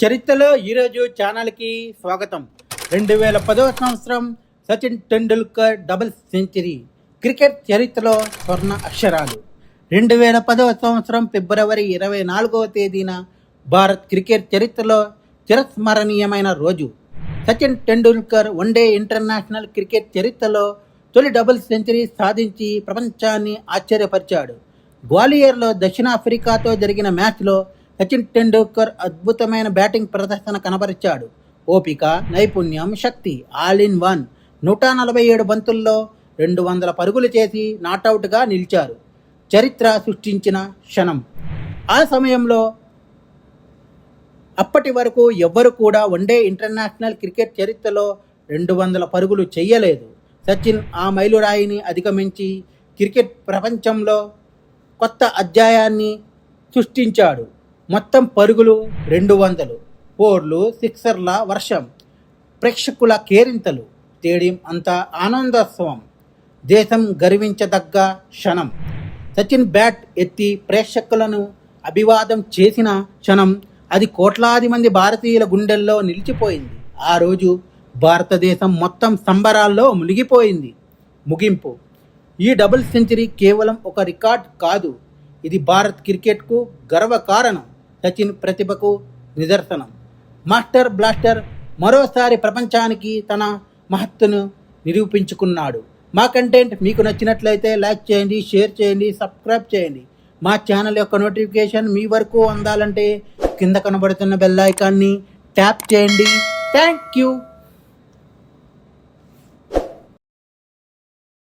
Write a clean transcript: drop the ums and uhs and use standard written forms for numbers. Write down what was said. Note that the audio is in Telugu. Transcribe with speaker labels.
Speaker 1: చరిత్రలో ఈరోజు ఛానల్కి స్వాగతం. 2010వ సంవత్సరం Sachin Tendulkar double century. Cricket చరిత్రలో స్వర్ణ అక్షరాలు. 2010వ సంవత్సరం ఫిబ్రవరి 24వ తేదీన భారత్ క్రికెట్ చరిత్రలో చిరస్మరణీయమైన రోజు. Sachin Tendulkar one day international cricket చరిత్రలో తొలి డబుల్ సెంచరీ సాధించి ప్రపంచాన్ని ఆశ్చర్యపరిచాడు. గ్వాలియర్లో దక్షిణాఫ్రికాతో జరిగిన మ్యాచ్లో సచిన్ టెండూల్కర్ అద్భుతమైన బ్యాటింగ్ ప్రదర్శన కనబరిచాడు. ఓపిక, నైపుణ్యం, శక్తి ఆల్ ఇన్ వన్. 147 బంతుల్లో 200 పరుగులు చేసి నాటౌట్గా నిలిచారు. చరిత్ర సృష్టించిన క్షణం. ఆ సమయంలో అప్పటి వరకు ఎవ్వరు కూడా వన్డే ఇంటర్నేషనల్ క్రికెట్ చరిత్రలో 200 పరుగులు చేయలేదు. సచిన్ ఆ మైలురాయిని అధిగమించి క్రికెట్ ప్రపంచంలో కొత్త అధ్యాయాన్ని సృష్టించాడు. మొత్తం పరుగులు 200, ఫోర్లు, సిక్సర్ల వర్షం, ప్రేక్షకుల కేరింతలు, స్టేడియం అంతా ఆనందోత్సవం. దేశం గర్వించదగ్గ క్షణం. సచిన్ బ్యాట్ ఎత్తి ప్రేక్షకులను అభివాదం చేసిన క్షణం. అది కోట్లాది మంది భారతీయుల గుండెల్లో నిలిచిపోయింది. ఆ రోజు భారతదేశం మొత్తం సంబరాల్లో మునిగిపోయింది. ముగింపు. ఈ డబుల్ సెంచరీ కేవలం ఒక రికార్డ్ కాదు, ఇది భారత్ క్రికెట్కు గర్వకారణం. సచిన్ ప్రతిభకు నిదర్శనం. మాస్టర్ బ్లాస్టర్ మరోసారి ప్రపంచానికి తన మహత్తును నిరూపించుకున్నాడు. మా కంటెంట్ మీకు నచ్చినట్లయితే లైక్ చేయండి, షేర్ చేయండి, సబ్స్క్రైబ్ చేయండి. మా ఛానల్ యొక్క నోటిఫికేషన్ మీ వరకు అందాలంటే కింద కనబడుతున్న బెల్ ఐకాన్ని ట్యాప్ చేయండి. Thank you.